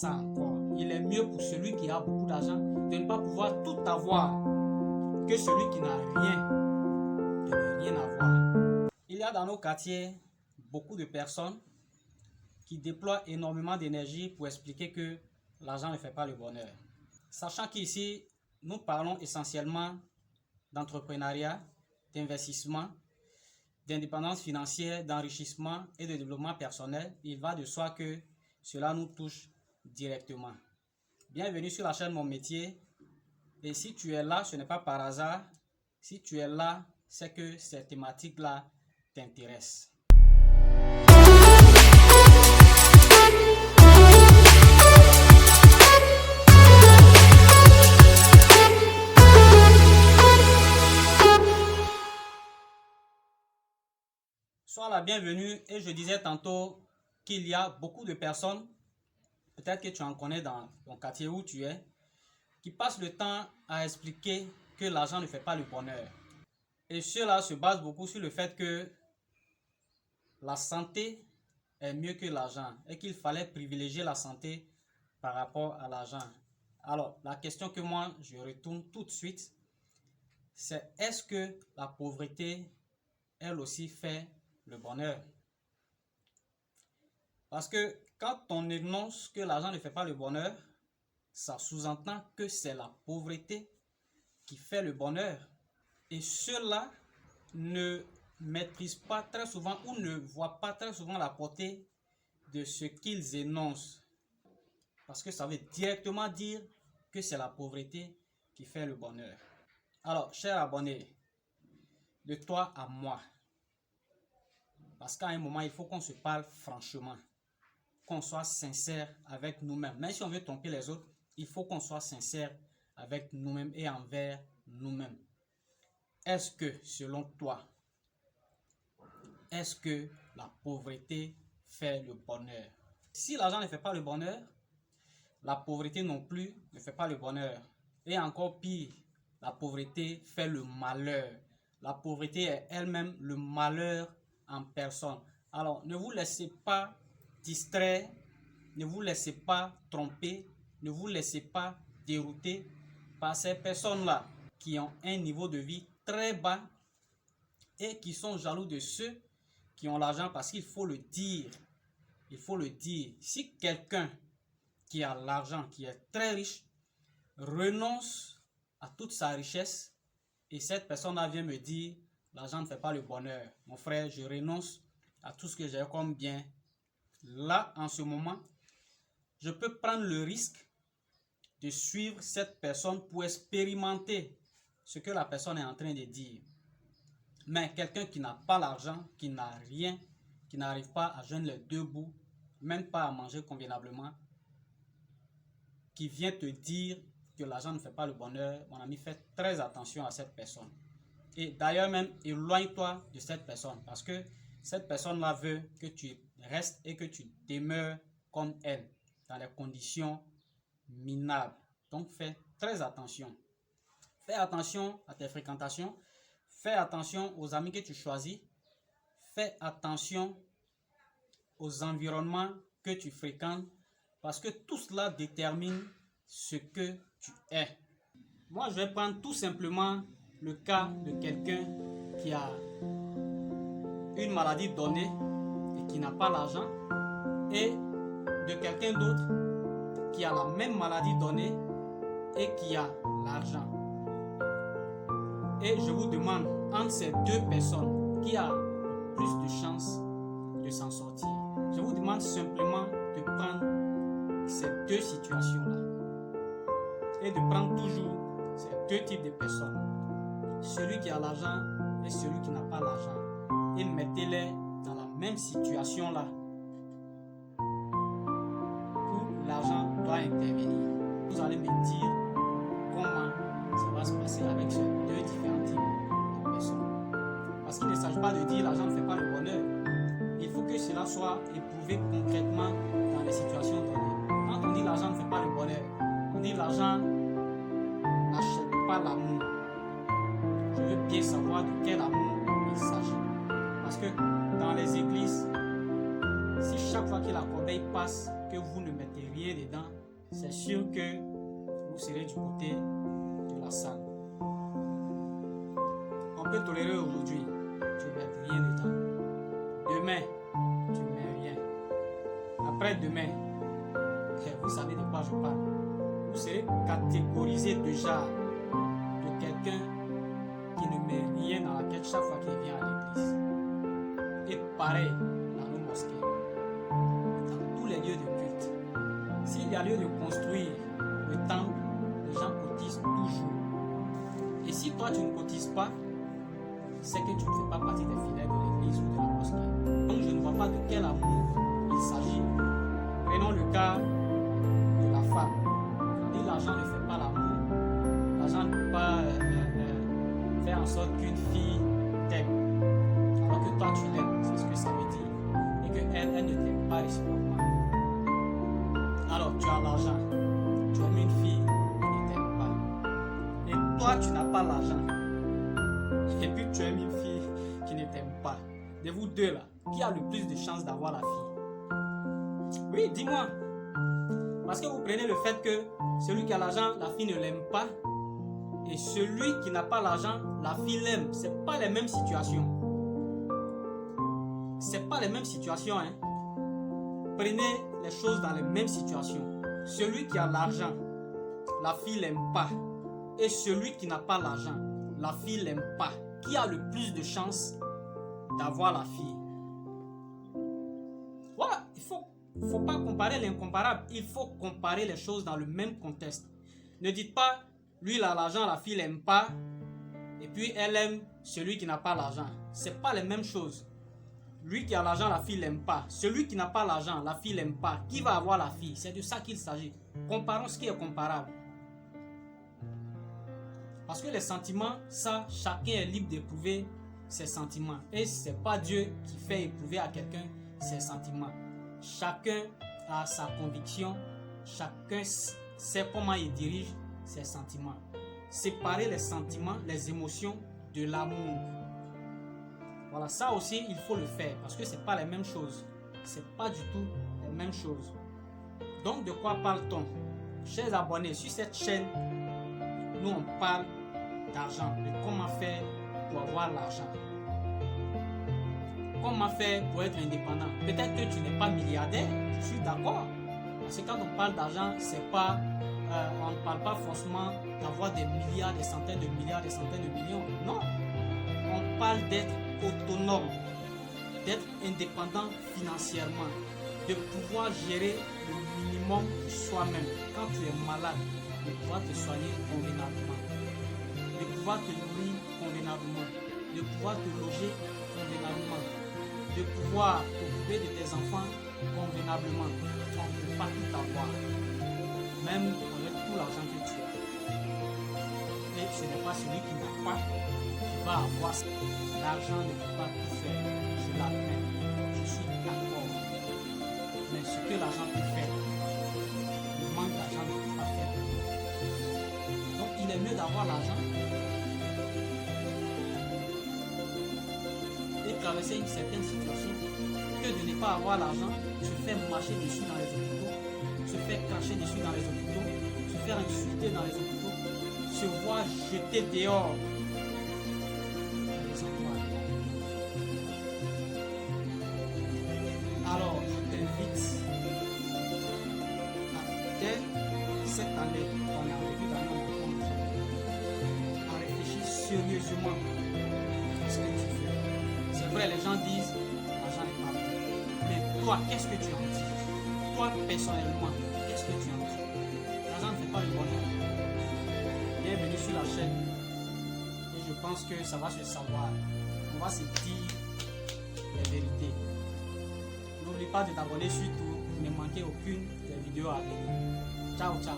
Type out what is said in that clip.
Ça encore, il est mieux pour celui qui a beaucoup d'argent de ne pas pouvoir tout avoir que celui qui n'a rien, de ne rien avoir. Il y a dans nos quartiers beaucoup de personnes qui déploient énormément d'énergie pour expliquer que l'argent ne fait pas le bonheur. Sachant qu'ici, nous parlons essentiellement d'entrepreneuriat, d'investissement, d'indépendance financière, d'enrichissement et de développement personnel, il va de soi que cela nous touche directement. Bienvenue sur la chaîne Mon Métier. Et si tu es là, ce n'est pas par hasard. Si tu es là, c'est que ces thématiques-là t'intéressent. Sois la bienvenue. Et je disais tantôt qu'il y a beaucoup de personnes, peut-être que tu en connais dans ton quartier où tu es, qui passent le temps à expliquer que l'argent ne fait pas le bonheur. Et cela se base beaucoup sur le fait que la santé est mieux que l'argent et qu'il fallait privilégier la santé par rapport à l'argent. Alors, la question que moi, je retourne tout de suite, c'est est-ce que la pauvreté, elle aussi, fait le bonheur? Parce que quand on énonce que l'argent ne fait pas le bonheur, ça sous-entend que c'est la pauvreté qui fait le bonheur. Et ceux-là ne maîtrisent pas très souvent ou ne voient pas très souvent la portée de ce qu'ils énoncent. Parce que ça veut directement dire que c'est la pauvreté qui fait le bonheur. Alors, chers abonnés, de toi à moi, parce qu'à un moment, il faut qu'on se parle franchement, qu'on soit sincère avec nous-mêmes. Même si on veut tromper les autres, il faut qu'on soit sincère avec nous-mêmes et envers nous-mêmes. Est-ce que, selon toi, est-ce que la pauvreté fait le bonheur? Si l'argent ne fait pas le bonheur, la pauvreté non plus ne fait pas le bonheur. Et encore pire, la pauvreté fait le malheur. La pauvreté est elle-même le malheur en personne. Alors, ne vous laissez pas distraire, ne vous laissez pas tromper, ne vous laissez pas dérouter par ces personnes-là qui ont un niveau de vie très bas et qui sont jaloux de ceux qui ont l'argent, parce qu'il faut le dire. Il faut le dire. Si quelqu'un qui a l'argent, qui est très riche, renonce à toute sa richesse et cette personne-là vient me dire l'argent ne fait pas le bonheur. Mon frère, je renonce à tout ce que j'ai comme bien. Là, en ce moment, je peux prendre le risque de suivre cette personne pour expérimenter ce que la personne est en train de dire. Mais quelqu'un qui n'a pas l'argent, qui n'a rien, qui n'arrive pas à joindre les deux bouts, même pas à manger convenablement, qui vient te dire que l'argent ne fait pas le bonheur, mon ami, fais très attention à cette personne. Et d'ailleurs même, éloigne-toi de cette personne, parce que cette personne-là veut que tu restes et que tu demeures comme elle, dans des conditions minables. Donc fais très attention. Fais attention à tes fréquentations. Fais attention aux amis que tu choisis. Fais attention aux environnements que tu fréquentes, parce que tout cela détermine ce que tu es. Moi, je vais prendre tout simplement le cas de quelqu'un qui a une maladie donnée et qui n'a pas l'argent, et de quelqu'un d'autre qui a la même maladie donnée et qui a l'argent. Et je vous demande, entre ces deux personnes, qui a plus de chances de s'en sortir? Je vous demande simplement de prendre ces deux situations-là et de prendre toujours ces deux types de personnes, celui qui a l'argent et celui qui n'a pas l'argent, et mettez-les dans la même situation-là où l'argent doit intervenir. Vous allez me dire comment ça va se passer avec ces deux différents types de personnes. Parce qu'il ne s'agit pas de dire l'argent ne fait pas le bonheur. Il faut que cela soit éprouvé concrètement dans les situations données. Quand on dit l'argent ne fait pas le bonheur, on dit l'argent n'achète pas l'amour. Je veux bien savoir de quel amour il s'agit. Parce que dans les églises, si chaque fois que la corbeille passe, que vous ne mettez rien dedans, c'est sûr que vous serez du côté de la salle. On peut tolérer aujourd'hui, tu ne mets rien dedans. Demain, tu ne mets rien. Après-demain, vous savez de quoi je parle. Vous serez catégorisé déjà de quelqu'un qui ne met rien dans la quête chaque fois qu'il vient à l'église. Et pareil dans nos mosquées, dans tous les lieux de culte. S'il y a lieu de construire le temple, les gens cotisent toujours. Et si toi tu ne cotises pas, c'est que tu ne fais pas partie des fidèles de l'église ou de la mosquée. Donc je ne vois pas de quel amour il s'agit. Prenons le cas de la femme. On dit l'argent ne fait pas l'amour. L'argent ne peut pas faire en sorte qu'une fille t'aime. Alors que toi tu l'aimes, c'est ce que ça veut dire. Et qu'elle ne t'aime pas réciproquement. Alors tu as l'argent, tu aimes une fille qui ne t'aime pas. Et toi tu n'as pas l'argent. Et puis tu aimes une fille qui ne t'aime pas. De vous deux là, qui a le plus de chances d'avoir la fille? Oui, dis-moi. Parce que vous prenez le fait que celui qui a l'argent, la fille ne l'aime pas. Et celui qui n'a pas l'argent, la fille l'aime. Ce n'est pas les mêmes situations. C'est pas les mêmes situations. Hein. Prenez les choses dans les mêmes situations. Celui qui a l'argent, la fille l'aime pas. Et celui qui n'a pas l'argent, la fille l'aime pas. Qui a le plus de chances d'avoir la fille? Voilà, il faut pas comparer l'incomparable. Il faut comparer les choses dans le même contexte. Ne dites pas, lui il a l'argent, la fille l'aime pas. Et puis elle aime celui qui n'a pas l'argent. C'est pas les mêmes choses. Lui qui a l'argent, la fille l'aime pas. Celui qui n'a pas l'argent, la fille l'aime pas. Qui va avoir la fille? C'est de ça qu'il s'agit. Comparons ce qui est comparable. Parce que les sentiments, ça, chacun est libre d'éprouver ses sentiments. Et ce n'est pas Dieu qui fait éprouver à quelqu'un ses sentiments. Chacun a sa conviction. Chacun sait comment il dirige ses sentiments. Séparer les sentiments, les émotions de l'amour. Voilà, ça aussi, il faut le faire. Parce que ce n'est pas les mêmes choses. Ce n'est pas du tout les mêmes choses. Donc, de quoi parle-t-on? Chers abonnés, sur cette chaîne, nous on parle d'argent, de comment faire pour avoir l'argent. Comment faire pour être indépendant. Peut-être que tu n'es pas milliardaire, je suis d'accord. Parce que quand on parle d'argent, c'est pas, on ne parle pas forcément d'avoir des milliards, des centaines de milliards, des centaines de millions. Non, on parle d'être autonome, d'être indépendant financièrement, de pouvoir gérer le minimum soi-même. Quand tu es malade, de pouvoir te soigner convenablement, de pouvoir te nourrir convenablement, de pouvoir te loger convenablement, de pouvoir t'occuper de tes enfants convenablement. On ne peut pas tout avoir, même avec tout l'argent que tu as. Et ce n'est pas celui qui n'a pas qui va avoir. L'argent ne peut pas tout faire. Je l'admets, je suis d'accord. Mais ce que l'argent peut faire, le manque d'argent ne peut pas faire. Donc il est mieux d'avoir l'argent et traverser une certaine situation que de ne pas avoir l'argent, se faire marcher dessus dans les hôpitaux, se faire cracher dessus dans les hôpitaux, se faire insulter dans les hôpitaux, se voir jeter dehors. Alors, je t'invite à, dès cette année, on est en début d'année, à réfléchir sérieusement à ce que tu fais. C'est vrai, les gens disent, l'argent n'est pas bon. Mais toi, qu'est-ce que tu en dis? Toi, personnellement, qu'est-ce que tu en dis? L'argent ne fait pas le bonheur. Bienvenue sur la chaîne. Et je pense que ça va se savoir. On va se dire les vérités. N'oublie pas de t'abonner surtout pour ne manquer aucune des vidéos à venir. Ciao, ciao.